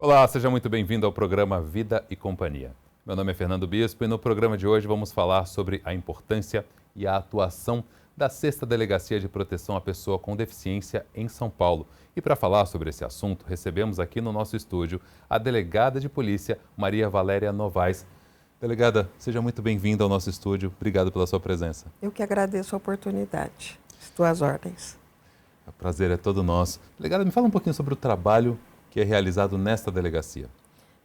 Olá, seja muito bem-vindo ao programa Vida e Companhia. Meu nome é Fernando Bispo e no programa de hoje vamos falar sobre a importância e a atuação da 6ª Delegacia de Proteção à Pessoa com Deficiência em São Paulo. E para falar sobre esse assunto, recebemos aqui no nosso estúdio a delegada de polícia Maria Valéria Novaes. Delegada, seja muito bem-vinda ao nosso estúdio. Obrigado pela sua presença. Eu que agradeço a oportunidade. Estou às ordens. O prazer é todo nosso. Delegada, me fala um pouquinho sobre o trabalho que é realizado nesta delegacia.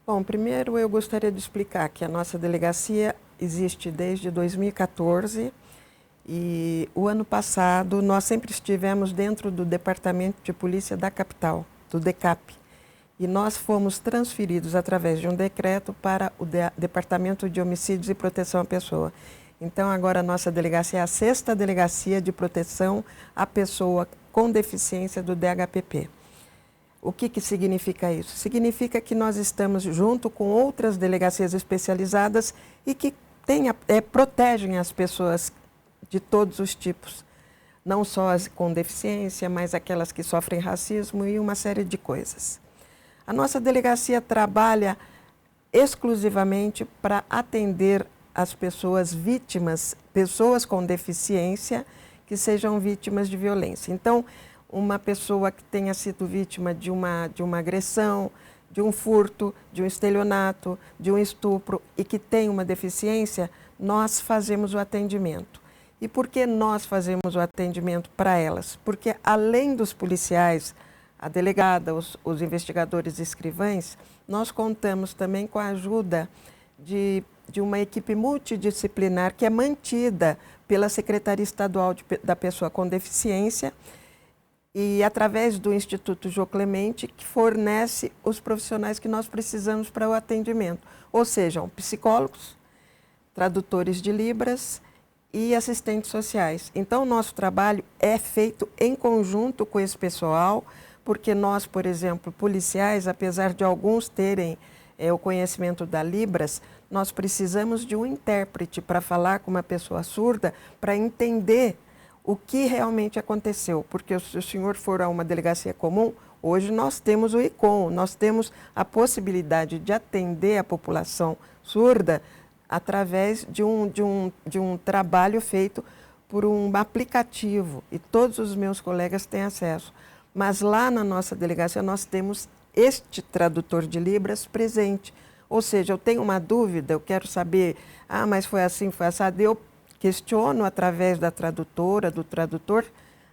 Bom, primeiro eu gostaria de explicar que a nossa delegacia existe desde 2014 e o ano passado nós sempre estivemos dentro do Departamento de Polícia da capital, do DECAP. E nós fomos transferidos através de um decreto para o Departamento de Homicídios e Proteção à Pessoa. Então agora a nossa delegacia é a 6ª Delegacia de Proteção à Pessoa com Deficiência do DHPP. O que significa isso? Significa que nós estamos junto com outras delegacias especializadas e que protegem as pessoas de todos os tipos, não só as com deficiência, mas aquelas que sofrem racismo e uma série de coisas. A nossa delegacia trabalha exclusivamente para atender as pessoas vítimas, pessoas com deficiência que sejam vítimas de violência. Então, uma pessoa que tenha sido vítima de uma agressão, de um furto, de um estelionato, de um estupro e que tem uma deficiência, nós fazemos o atendimento. E por que nós fazemos o atendimento para elas? Porque além dos policiais, a delegada, os investigadores e escrivães, nós contamos também com a ajuda de uma equipe multidisciplinar que é mantida pela Secretaria Estadual da Pessoa com Deficiência e através do Instituto Jô Clemente, que fornece os profissionais que nós precisamos para o atendimento, ou sejam psicólogos, tradutores de Libras e assistentes sociais. Então, o nosso trabalho é feito em conjunto com esse pessoal, porque nós, por exemplo, policiais, apesar de alguns terem o conhecimento da Libras, nós precisamos de um intérprete para falar com uma pessoa surda, para entender o que realmente aconteceu. Porque se o senhor for a uma delegacia comum, hoje nós temos o ICOM, nós temos a possibilidade de atender a população surda através de um trabalho feito por um aplicativo, e todos os meus colegas têm acesso. Mas lá na nossa delegacia nós temos este tradutor de Libras presente. Ou seja, eu tenho uma dúvida, eu quero saber, mas foi assim, foi assado. Eu questiono através da tradutora, do tradutor,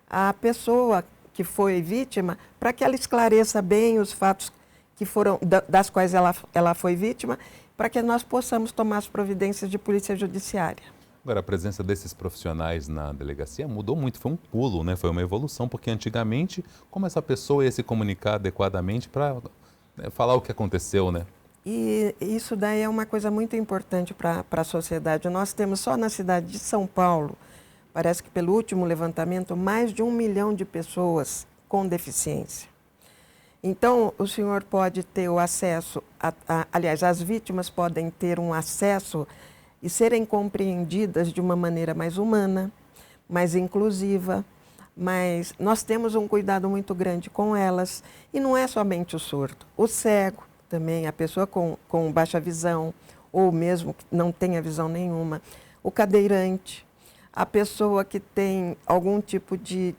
a pessoa que foi vítima, para que ela esclareça bem os fatos que foram, das quais ela foi vítima, para que nós possamos tomar as providências de polícia judiciária. Agora, a presença desses profissionais na delegacia mudou muito, foi um pulo, né? Foi uma evolução, porque antigamente, como essa pessoa ia se comunicar adequadamente para falar o que aconteceu, né? E isso daí é uma coisa muito importante para a sociedade. Nós temos só na cidade de São Paulo, parece que pelo último levantamento, mais de 1 milhão de pessoas com deficiência. Então, o senhor pode ter o acesso, aliás, as vítimas podem ter um acesso e serem compreendidas de uma maneira mais humana, mais inclusiva, mas nós temos um cuidado muito grande com elas. E não é somente o surdo, o cego também, a pessoa com baixa visão, ou mesmo que não tenha visão nenhuma, o cadeirante, a pessoa que tem algum tipo de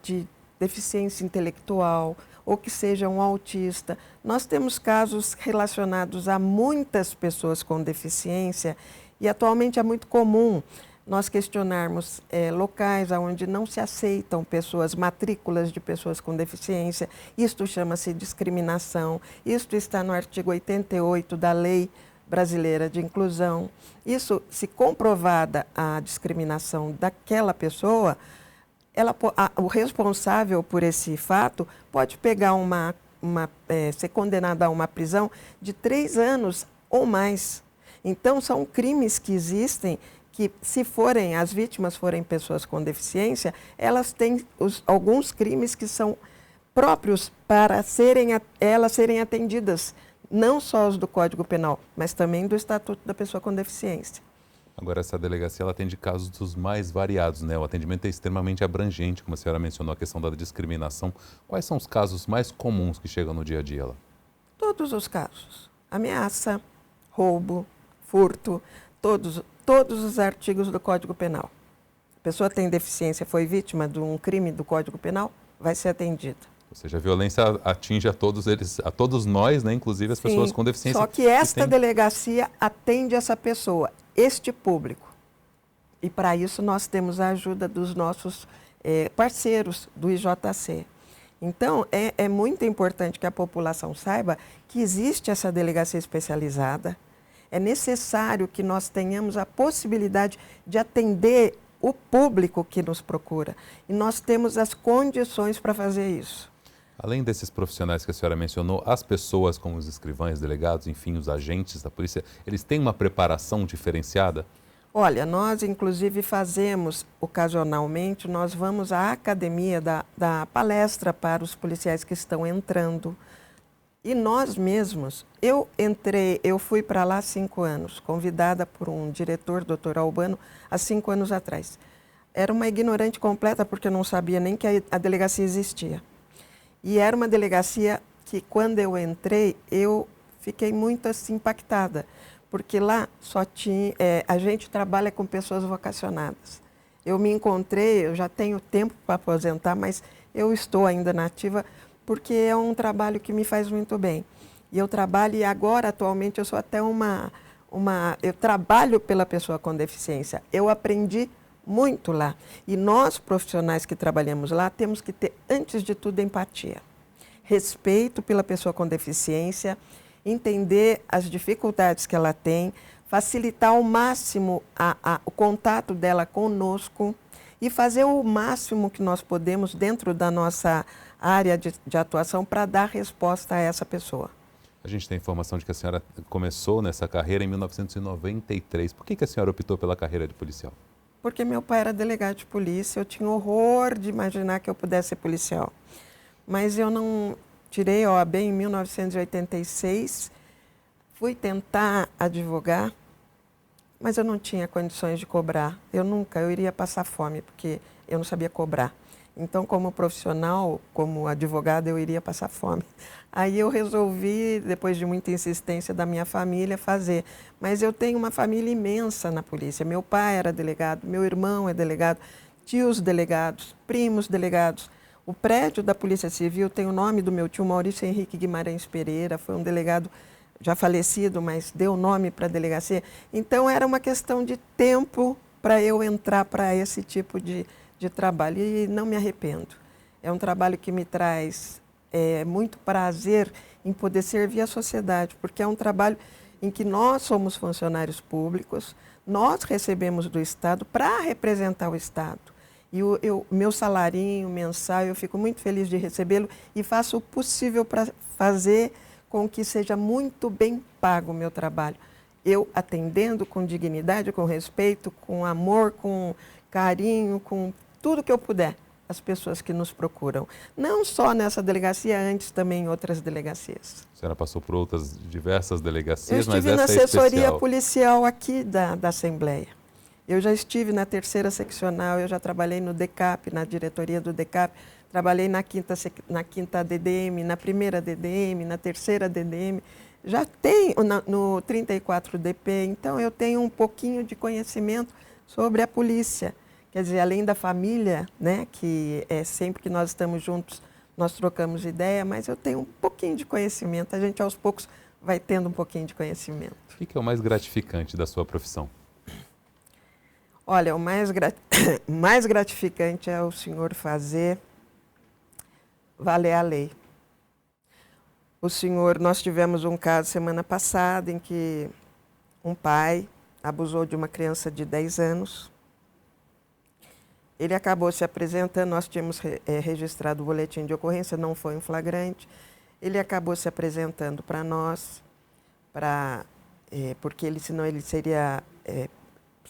deficiência intelectual, ou que seja um autista. Nós temos casos relacionados a muitas pessoas com deficiência e atualmente é muito comum nós questionarmos locais onde não se aceitam pessoas, matrículas de pessoas com deficiência. Isto chama-se discriminação. Isto está no artigo 88 da Lei Brasileira de Inclusão. Isso, se comprovada a discriminação daquela pessoa, o responsável por esse fato pode pegar ser condenado a uma prisão de 3 anos ou mais. Então, são crimes que existem que, se as vítimas forem pessoas com deficiência, elas têm alguns crimes que são próprios para elas serem atendidas, não só os do Código Penal, mas também do Estatuto da Pessoa com Deficiência. Agora, essa delegacia ela atende casos dos mais variados, né? O atendimento é extremamente abrangente, como a senhora mencionou, a questão da discriminação. Quais são os casos mais comuns que chegam no dia a dia lá? Todos os casos. Ameaça, roubo, furto, todos os artigos do Código Penal. A pessoa tem deficiência, foi vítima de um crime do Código Penal, vai ser atendida. Ou seja, a violência atinge a todos eles, a todos nós, né, inclusive as pessoas com deficiência. Só que esta delegacia atende essa pessoa, este público. E para isso nós temos a ajuda dos nossos parceiros do IJC. Então, é muito importante que a população saiba que existe essa delegacia especializada. É necessário que nós tenhamos a possibilidade de atender o público que nos procura. E nós temos as condições para fazer isso. Além desses profissionais que a senhora mencionou, as pessoas como os escrivães, delegados, enfim, os agentes da polícia, eles têm uma preparação diferenciada? Olha, nós inclusive fazemos ocasionalmente, nós vamos à academia da palestra para os policiais que estão entrando. E nós mesmos, eu fui para lá há 5 anos, convidada por um diretor, doutor Albano, há 5 anos atrás. Era uma ignorante completa porque eu não sabia nem que a delegacia existia. E era uma delegacia que quando eu entrei, eu fiquei muito assim, impactada. Porque lá só tinha, a gente trabalha com pessoas vocacionadas. Eu me encontrei, eu já tenho tempo para aposentar, mas eu estou ainda na ativa porque é um trabalho que me faz muito bem. E eu trabalho, e agora atualmente eu sou até eu trabalho pela pessoa com deficiência. Eu aprendi muito lá. E nós, profissionais que trabalhamos lá, temos que ter, antes de tudo, empatia. Respeito pela pessoa com deficiência, entender as dificuldades que ela tem, facilitar ao máximo o contato dela conosco e fazer o máximo que nós podemos dentro da nossa área de atuação para dar resposta a essa pessoa. A gente tem informação de que a senhora começou nessa carreira em 1993. Por que a senhora optou pela carreira de policial? Porque meu pai era delegado de polícia, eu tinha horror de imaginar que eu pudesse ser policial. Mas eu não tirei a OAB em 1986, fui tentar advogar, mas eu não tinha condições de cobrar. Eu iria passar fome, porque eu não sabia cobrar. Então, como profissional, como advogada, eu iria passar fome. Aí eu resolvi, depois de muita insistência da minha família, fazer. Mas eu tenho uma família imensa na polícia. Meu pai era delegado, meu irmão é delegado, tios delegados, primos delegados. O prédio da Polícia Civil tem o nome do meu tio Maurício Henrique Guimarães Pereira, foi um delegado já falecido, mas deu nome para a delegacia. Então, era uma questão de tempo para eu entrar para esse tipo de trabalho e não me arrependo. É um trabalho que me traz muito prazer em poder servir a sociedade, porque é um trabalho em que nós somos funcionários públicos, nós recebemos do Estado para representar o Estado. E meu salarinho mensal, eu fico muito feliz de recebê-lo e faço o possível para fazer com que seja muito bem pago o meu trabalho. Eu atendendo com dignidade, com respeito, com amor, com carinho, com tudo que eu puder, as pessoas que nos procuram. Não só nessa delegacia, antes também em outras delegacias. A senhora passou por outras diversas delegacias, mas essa é Eu estive na assessoria especial. policial aqui da Assembleia. Eu já estive na 3ª seccional, eu já trabalhei no DECAP, na diretoria do DECAP, trabalhei na 5ª DDM, na 1ª DDM, na 3ª DDM, já tenho no 34 DP, então eu tenho um pouquinho de conhecimento sobre a polícia. Quer dizer, além da família, né, que sempre que nós estamos juntos, nós trocamos ideia, mas eu tenho um pouquinho de conhecimento, a gente aos poucos vai tendo um pouquinho de conhecimento. O que é o mais gratificante da sua profissão? Olha, o mais gratificante é o senhor fazer valer a lei. Nós tivemos um caso semana passada em que um pai abusou de uma criança de 10 anos. Ele acabou se apresentando, nós tínhamos registrado o boletim de ocorrência, não foi um flagrante. Ele acabou se apresentando para nós, porque senão ele seria...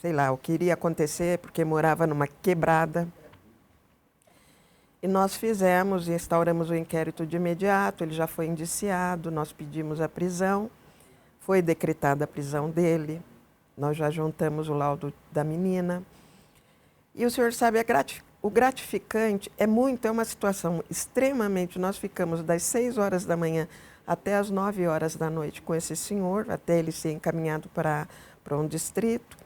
sei lá, o que iria acontecer, porque morava numa quebrada. E nós instauramos o inquérito de imediato, ele já foi indiciado, nós pedimos a prisão, foi decretada a prisão dele, nós já juntamos o laudo da menina. E o senhor sabe, o gratificante é uma situação extremamente, nós ficamos das 6 horas da manhã até as 9 horas da noite com esse senhor, até ele ser encaminhado para um distrito.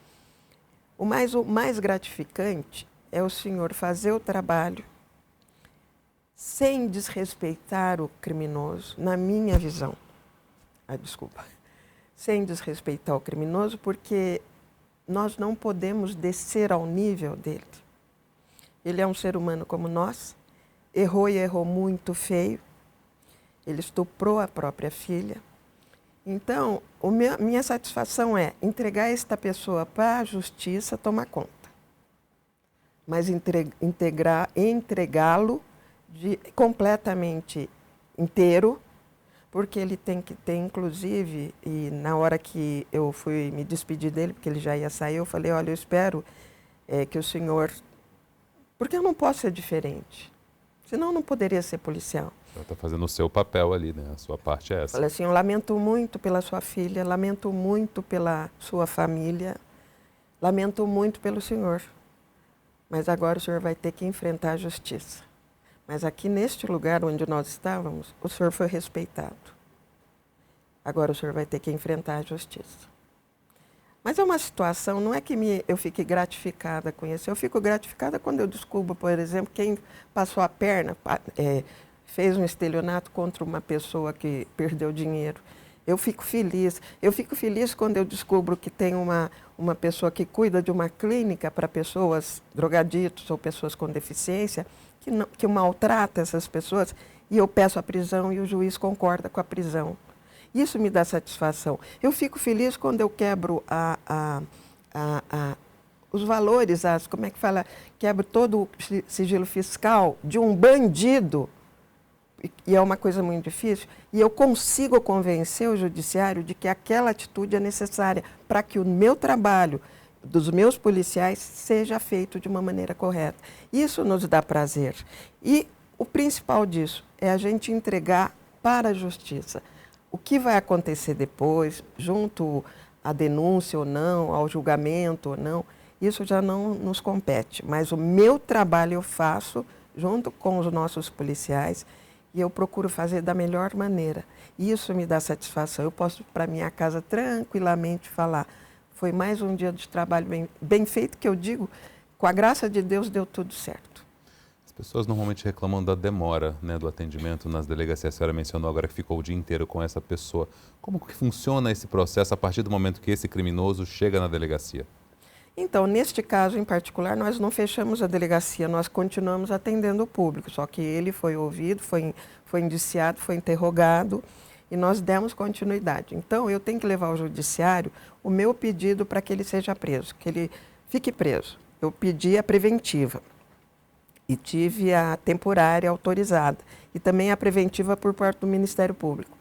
O mais gratificante é o senhor fazer o trabalho sem desrespeitar o criminoso, na minha visão. Desculpa. Sem desrespeitar o criminoso, porque nós não podemos descer ao nível dele. Ele é um ser humano como nós, errou e errou muito feio. Ele estuprou a própria filha. Então, minha satisfação é entregar esta pessoa para a justiça tomar conta. Mas entregá-lo completamente inteiro, porque ele tem que ter, inclusive, e na hora que eu fui me despedir dele, porque ele já ia sair, eu falei, olha, eu espero que o senhor... Porque eu não posso ser diferente, senão eu não poderia ser policial. Você está fazendo o seu papel ali, né? A sua parte é essa. Falei assim, eu lamento muito pela sua filha, lamento muito pela sua família, lamento muito pelo senhor. Mas agora o senhor vai ter que enfrentar a justiça. Mas aqui neste lugar onde nós estávamos, o senhor foi respeitado. Agora o senhor vai ter que enfrentar a justiça. Mas é uma situação, não é que eu fique gratificada com isso. Eu fico gratificada quando eu descubro, por exemplo, quem passou a perna, fez um estelionato contra uma pessoa que perdeu dinheiro. Eu fico feliz. Eu fico feliz quando eu descubro que tem uma pessoa que cuida de uma clínica para pessoas drogaditos ou pessoas com deficiência, que maltrata essas pessoas, e eu peço a prisão e o juiz concorda com a prisão. Isso me dá satisfação. Eu fico feliz quando eu quebro os valores, como é que fala? Quebro todo o sigilo fiscal de um bandido, e é uma coisa muito difícil, e eu consigo convencer o judiciário de que aquela atitude é necessária para que o meu trabalho, dos meus policiais, seja feito de uma maneira correta. Isso nos dá prazer. E o principal disso é a gente entregar para a justiça. O que vai acontecer depois, junto à denúncia ou não, ao julgamento ou não, isso já não nos compete. Mas o meu trabalho eu faço junto com os nossos policiais e eu procuro fazer da melhor maneira. Isso me dá satisfação. Eu posso ir para minha casa tranquilamente falar, foi mais um dia de trabalho bem feito, que eu digo, com a graça de Deus deu tudo certo. As pessoas normalmente reclamam da demora, né, do atendimento nas delegacias. A senhora mencionou agora que ficou o dia inteiro com essa pessoa. Como que funciona esse processo a partir do momento que esse criminoso chega na delegacia? Então, neste caso em particular, nós não fechamos a delegacia, nós continuamos atendendo o público, só que ele foi ouvido, foi indiciado, foi interrogado e nós demos continuidade. Então, eu tenho que levar ao judiciário o meu pedido para que ele seja preso, que ele fique preso. Eu pedi a preventiva e tive a temporária autorizada e também a preventiva por parte do Ministério Público.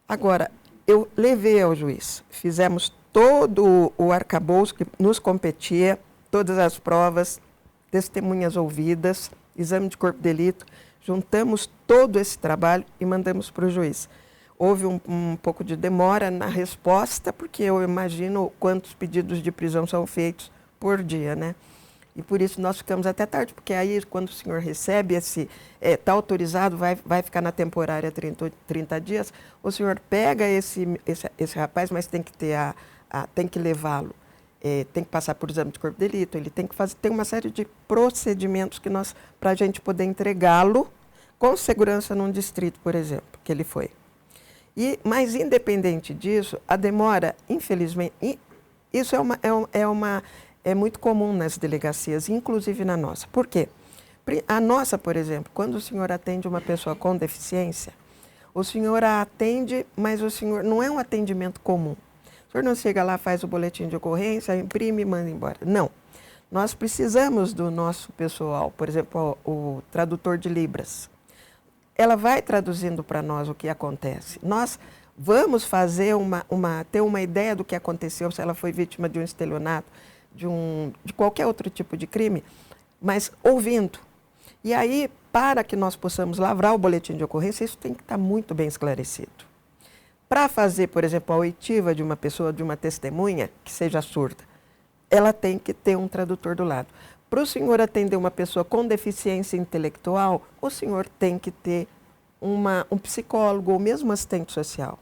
Agora, eu levei ao juiz, fizemos todo o arcabouço que nos competia, todas as provas, testemunhas ouvidas, exame de corpo de delito, juntamos todo esse trabalho e mandamos para o juiz. Houve um pouco de demora na resposta, porque eu imagino quantos pedidos de prisão são feitos por dia, né? E por isso nós ficamos até tarde, porque aí quando o senhor recebe está autorizado, vai ficar na temporária 30 dias, o senhor pega esse rapaz, mas tem que ter tem que levá-lo, tem que passar por exame de corpo de delito, ele tem uma série de procedimentos que para a gente poder entregá-lo com segurança num distrito, por exemplo, que ele foi. Mas independente disso, a demora, infelizmente, isso é muito comum nas delegacias, inclusive na nossa. Por quê? A nossa, por exemplo, quando o senhor atende uma pessoa com deficiência, o senhor a atende, mas o senhor não é um atendimento comum. O senhor não chega lá, faz o boletim de ocorrência, imprime e manda embora. Não. Nós precisamos do nosso pessoal, por exemplo, o tradutor de Libras. Ela vai traduzindo para nós o que acontece. Nós vamos fazer ter uma ideia do que aconteceu, se ela foi vítima de um estelionato, de qualquer outro tipo de crime, mas ouvindo. E aí, para que nós possamos lavrar o boletim de ocorrência, isso tem que estar muito bem esclarecido. Para fazer, por exemplo, a oitiva de uma pessoa, de uma testemunha, que seja surda, ela tem que ter um tradutor do lado. Para o senhor atender uma pessoa com deficiência intelectual, o senhor tem que ter um psicólogo ou mesmo assistente social.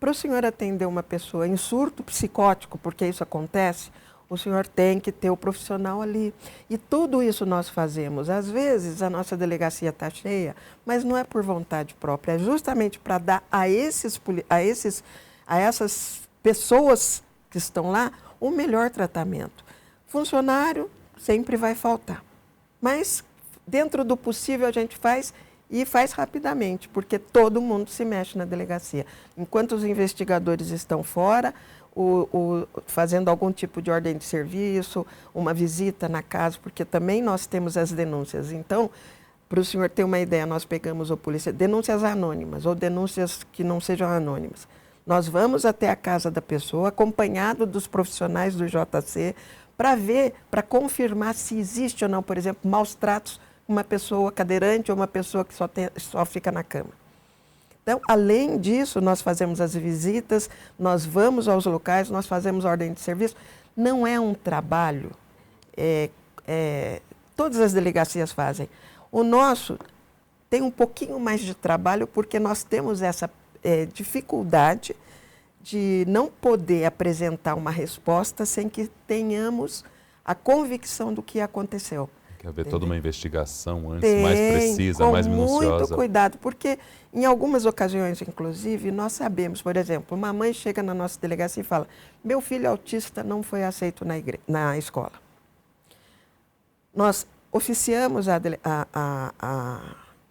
Para o senhor atender uma pessoa em surto psicótico, porque isso acontece, o senhor tem que ter o profissional ali. E tudo isso nós fazemos. Às vezes a nossa delegacia está cheia, mas não é por vontade própria, é justamente para dar a essas pessoas que estão lá o melhor tratamento. Funcionário sempre vai faltar, mas dentro do possível a gente faz e faz rapidamente, porque todo mundo se mexe na delegacia. Enquanto os investigadores estão fora, fazendo algum tipo de ordem de serviço, uma visita na casa, porque também nós temos as denúncias. Então, para o senhor ter uma ideia, nós pegamos denúncias anônimas ou denúncias que não sejam anônimas. Nós vamos até a casa da pessoa, acompanhado dos profissionais do JC, para ver, para confirmar se existe ou não, por exemplo, maus tratos, uma pessoa cadeirante ou uma pessoa que só fica na cama. Então, além disso, nós fazemos as visitas, nós vamos aos locais, nós fazemos ordem de serviço. Não é um trabalho, todas as delegacias fazem. O nosso tem um pouquinho mais de trabalho porque nós temos essa dificuldade de não poder apresentar uma resposta sem que tenhamos a convicção do que aconteceu. Quer ver toda uma investigação antes, mais precisa, mais minuciosa. Com muito cuidado, porque em algumas ocasiões, inclusive, nós sabemos, por exemplo, uma mãe chega na nossa delegacia e fala: meu filho autista não foi aceito na escola. Nós oficiamos a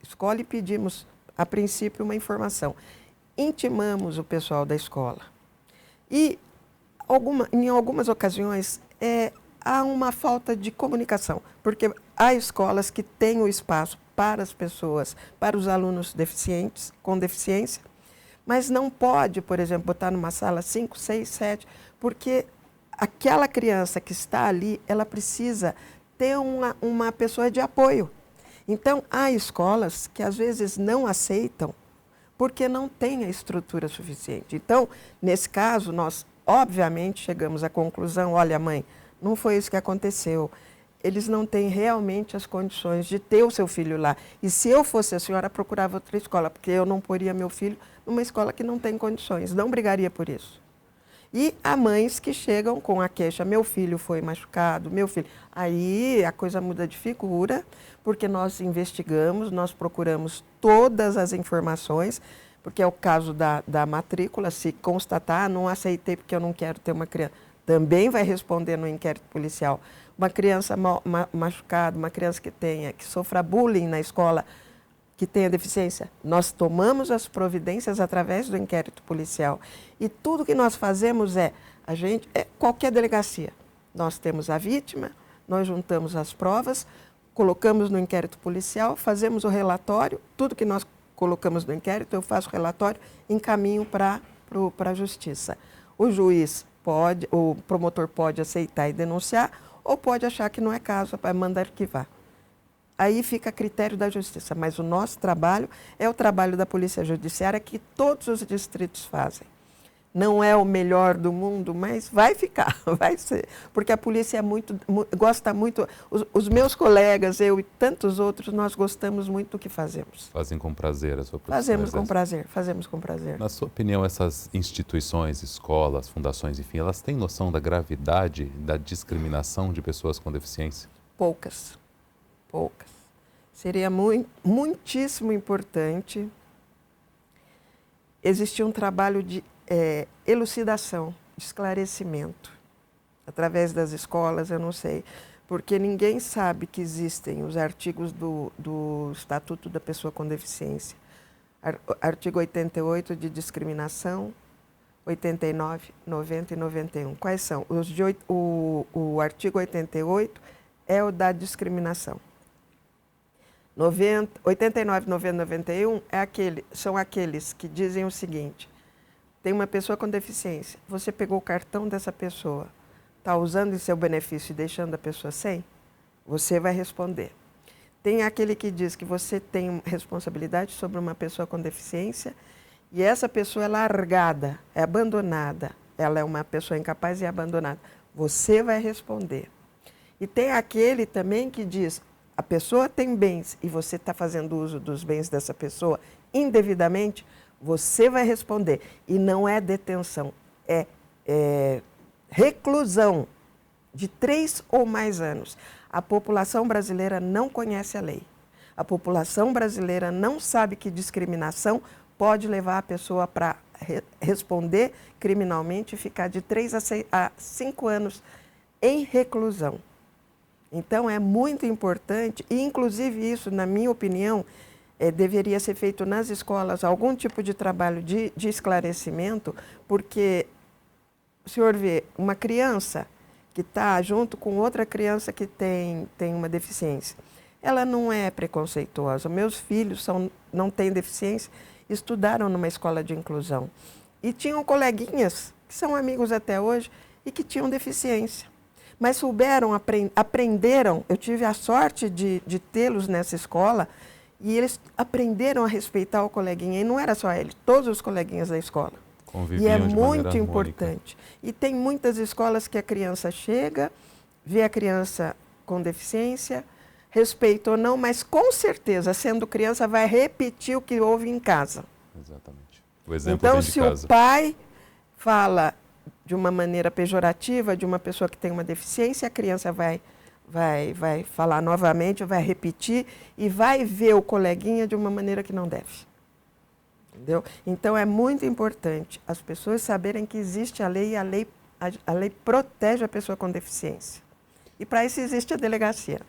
escola e pedimos, a princípio, uma informação. Intimamos o pessoal da escola. E em algumas ocasiões há uma falta de comunicação, porque há escolas que têm o espaço para as pessoas, para os alunos deficientes, com deficiência, mas não pode, por exemplo, botar numa sala 5, 6, 7, porque aquela criança que está ali, ela precisa ter uma pessoa de apoio. Então, há escolas que às vezes não aceitam porque não tem a estrutura suficiente. Então, nesse caso, nós obviamente chegamos à conclusão: olha, mãe, não foi isso que aconteceu. Eles não têm realmente as condições de ter o seu filho lá. E se eu fosse a senhora, procurava outra escola, porque eu não poria meu filho numa escola que não tem condições, não brigaria por isso. E há mães que chegam com a queixa: meu filho foi machucado, meu filho... Aí a coisa muda de figura, porque nós investigamos, nós procuramos todas as informações, porque é o caso da matrícula. Se constatar: não aceitei porque eu não quero ter uma criança, também vai responder no inquérito policial. Uma criança machucada, uma criança que sofra bullying na escola, que tenha deficiência, nós tomamos as providências através do inquérito policial. E tudo que nós fazemos qualquer delegacia. Nós temos a vítima, nós juntamos as provas, colocamos no inquérito policial, fazemos o relatório, tudo que nós colocamos no inquérito, eu faço o relatório, encaminho para a justiça. O juiz o promotor pode aceitar e denunciar, ou pode achar que não é caso, para mandar arquivar. Aí fica a critério da justiça, mas o nosso trabalho é o trabalho da Polícia Judiciária, que todos os distritos fazem. Não é o melhor do mundo, mas vai ficar, vai ser. Porque a polícia gosta muito, os meus colegas, eu e tantos outros, nós gostamos muito do que fazemos. Fazem com prazer a sua profissão. Fazemos com prazer. Na sua opinião, essas instituições, escolas, fundações, enfim, elas têm noção da gravidade da discriminação de pessoas com deficiência? Poucas. Seria muitíssimo importante existir um trabalho de elucidação, de esclarecimento, através das escolas, eu não sei, porque ninguém sabe que existem os artigos do Estatuto da Pessoa com Deficiência. Artigo 88 de discriminação, 89, 90 e 91. Quais são? O artigo 88 é o da discriminação. 89, 90 e 91 são aqueles que dizem o seguinte: tem uma pessoa com deficiência, você pegou o cartão dessa pessoa, está usando em seu benefício e deixando a pessoa sem? Você vai responder. Tem aquele que diz que você tem responsabilidade sobre uma pessoa com deficiência e essa pessoa é largada, é abandonada, ela é uma pessoa incapaz e abandonada. Você vai responder. E tem aquele também que diz: a pessoa tem bens e você está fazendo uso dos bens dessa pessoa indevidamente, você vai responder. E não é detenção, é reclusão de 3 ou mais anos. A população brasileira não conhece a lei. A população brasileira não sabe que discriminação pode levar a pessoa para responder criminalmente e ficar de 3 a 5 anos em reclusão. Então, é muito importante, e inclusive isso, na minha opinião, deveria ser feito nas escolas, algum tipo de trabalho de esclarecimento, porque o senhor vê uma criança que está junto com outra criança que tem uma deficiência. Ela não é preconceituosa. Meus filhos não têm deficiência, estudaram numa escola de inclusão. E tinham coleguinhas, que são amigos até hoje, e que tinham deficiência. Mas souberam, aprenderam, eu tive a sorte de tê-los nessa escola, e eles aprenderam a respeitar o coleguinha. E não era só ele, todos os coleguinhas da escola. Conviviam e é de muito importante. Harmônica. E tem muitas escolas que a criança chega, vê a criança com deficiência, respeita ou não, mas com certeza, sendo criança, vai repetir o que houve em casa. Exatamente. O exemplo então, vem de casa. Se o pai fala de uma maneira pejorativa de uma pessoa que tem uma deficiência, a criança vai falar novamente, vai repetir e vai ver o coleguinha de uma maneira que não deve. Entendeu? Então, é muito importante as pessoas saberem que existe a lei e a lei protege a pessoa com deficiência. E para isso existe a delegacia.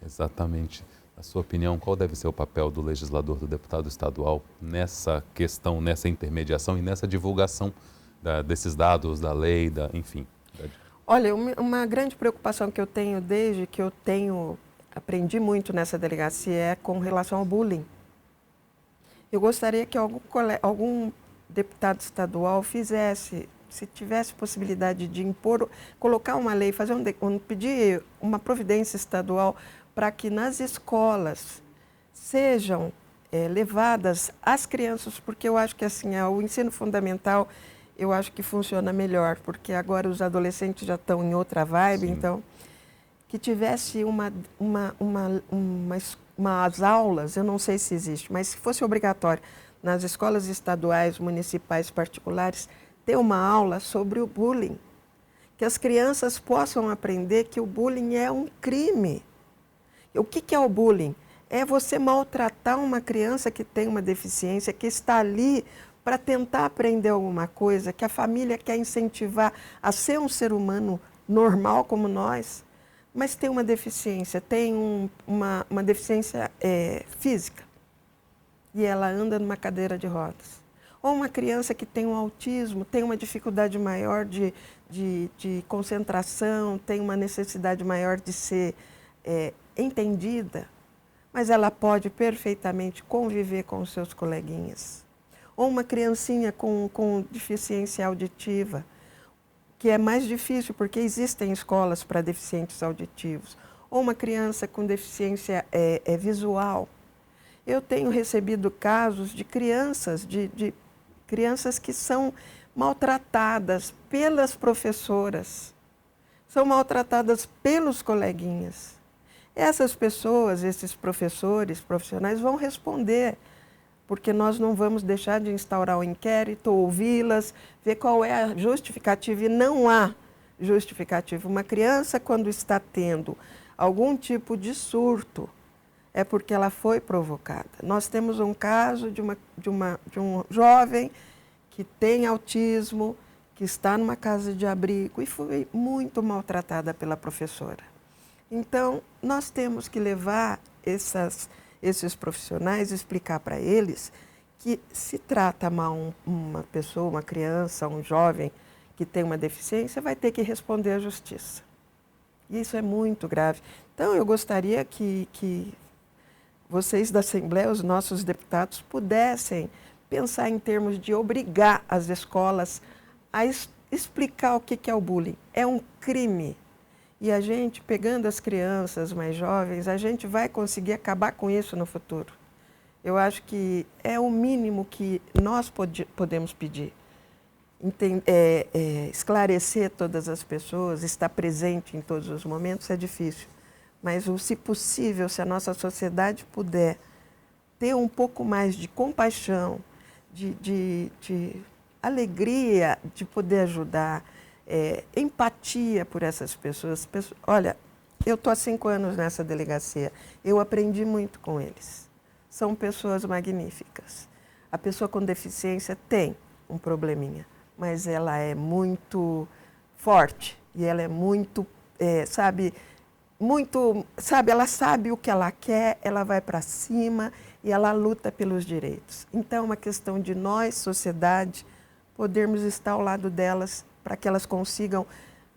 Exatamente. Na sua opinião, qual deve ser o papel do legislador, do deputado estadual nessa questão, nessa intermediação e nessa divulgação desses dados, da lei, enfim? Olha, uma grande preocupação que eu tenho desde que eu aprendi muito nessa delegacia é com relação ao bullying. Eu gostaria que algum deputado estadual fizesse, se tivesse possibilidade de colocar uma lei, pedir uma providência estadual para que nas escolas sejam levadas as crianças, porque eu acho que assim, o ensino fundamental, eu acho que funciona melhor, porque agora os adolescentes já estão em outra vibe. Sim. Então, que tivesse umas aulas, eu não sei se existe, mas se fosse obrigatório nas escolas estaduais, municipais, particulares, ter uma aula sobre o bullying, que as crianças possam aprender que o bullying é um crime. O que é o bullying? É você maltratar uma criança que tem uma deficiência, que está ali para tentar aprender alguma coisa, que a família quer incentivar a ser um ser humano normal como nós, mas tem uma deficiência, tem uma deficiência física, e ela anda numa cadeira de rodas. Ou uma criança que tem um autismo, tem uma dificuldade maior de concentração, tem uma necessidade maior de ser entendida, mas ela pode perfeitamente conviver com os seus coleguinhas. Ou uma criancinha com deficiência auditiva, que é mais difícil, porque existem escolas para deficientes auditivos. Ou uma criança com deficiência visual. Eu tenho recebido casos de crianças, de crianças que são maltratadas pelas professoras, são maltratadas pelos coleguinhas. Essas pessoas, esses professores, profissionais, vão responder, porque nós não vamos deixar de instaurar o inquérito, ouvi-las, ver qual é a justificativa, e não há justificativa. Uma criança, quando está tendo algum tipo de surto, é porque ela foi provocada. Nós temos um caso de um jovem que tem autismo, que está numa casa de abrigo e foi muito maltratada pela professora. Então, nós temos que levar esses profissionais, explicar para eles que se trata mal uma pessoa, uma criança, um jovem que tem uma deficiência, vai ter que responder à justiça. E isso é muito grave. Então, eu gostaria que vocês da Assembleia, os nossos deputados, pudessem pensar em termos de obrigar as escolas a explicar o que é o bullying. É um crime. E a gente, pegando as crianças mais jovens, a gente vai conseguir acabar com isso no futuro. Eu acho que é o mínimo que nós podemos pedir. Esclarecer todas as pessoas, estar presente em todos os momentos é difícil. Mas, se possível, se a nossa sociedade puder ter um pouco mais de compaixão, de alegria de poder ajudar, empatia por essas pessoas. Olha, eu estou há 5 anos nessa delegacia, eu aprendi muito com eles. São pessoas magníficas. A pessoa com deficiência tem um probleminha, mas ela é muito forte e ela é muito, ela sabe o que ela quer, ela vai para cima e ela luta pelos direitos. Então, é uma questão de nós, sociedade, podermos estar ao lado delas para que elas consigam,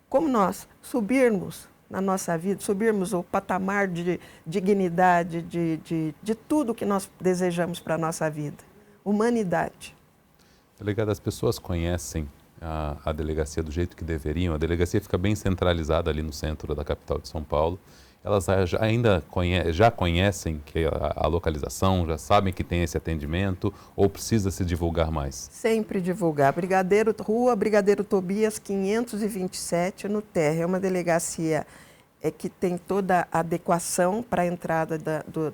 como nós, subirmos na nossa vida, subirmos o patamar de dignidade, de tudo que nós desejamos para a nossa vida. Humanidade. Delegada, as pessoas conhecem a delegacia do jeito que deveriam? A delegacia fica bem centralizada ali no centro da capital de São Paulo. Elas já conhecem que a localização, já sabem que tem esse atendimento ou precisa se divulgar mais? Sempre divulgar. Rua Brigadeiro Tobias, 527, no Terra. É uma delegacia que tem toda a adequação para a entrada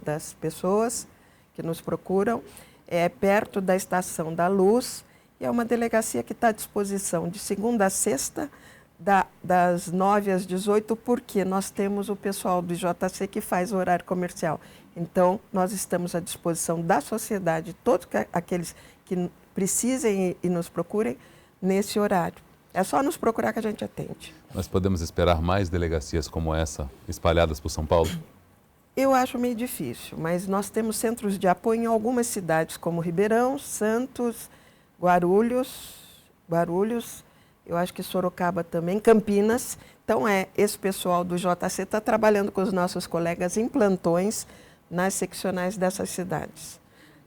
das pessoas que nos procuram. É perto da Estação da Luz e é uma delegacia que está à disposição de segunda a sexta, das 9 às 18, porque nós temos o pessoal do IJC que faz o horário comercial. Então, nós estamos à disposição da sociedade, todos aqueles que precisem e nos procurem nesse horário. É só nos procurar que a gente atende. Nós podemos esperar mais delegacias como essa espalhadas por São Paulo? Eu acho meio difícil, mas nós temos centros de apoio em algumas cidades, como Ribeirão, Santos, Guarulhos, eu acho que Sorocaba também, Campinas. Então, esse pessoal do JC está trabalhando com os nossos colegas em plantões nas seccionais dessas cidades.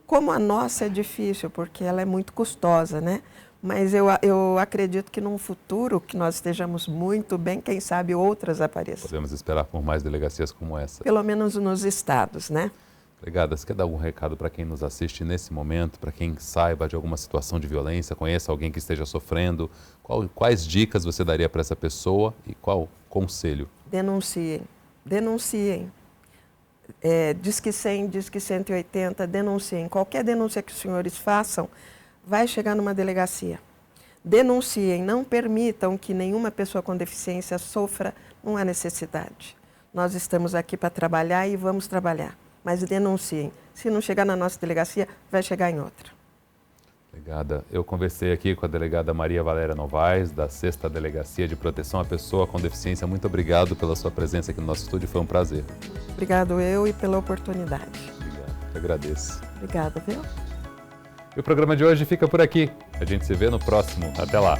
Como a nossa é difícil, porque ela é muito custosa, né? Mas eu acredito que num futuro que nós estejamos muito bem, quem sabe outras apareçam. Podemos esperar por mais delegacias como essa. Pelo menos nos estados, né? Delegada, você quer dar algum recado para quem nos assiste nesse momento, para quem saiba de alguma situação de violência, conheça alguém que esteja sofrendo? Quais dicas você daria para essa pessoa e qual conselho? Denunciem, denunciem. Disque 100, Disque 180, denunciem. Qualquer denúncia que os senhores façam, vai chegar numa delegacia. Denunciem, não permitam que nenhuma pessoa com deficiência sofra, não há necessidade. Nós estamos aqui para trabalhar e vamos trabalhar, mas denunciem. Se não chegar na nossa delegacia, vai chegar em outra. Delegada, eu conversei aqui com a delegada Maria Valéria Novaes, da 6ª Delegacia de Proteção à Pessoa com Deficiência. Muito obrigado pela sua presença aqui no nosso estúdio, foi um prazer. Obrigado eu e pela oportunidade. Obrigado, eu agradeço. Obrigada, viu? E o programa de hoje fica por aqui. A gente se vê no próximo. Até lá!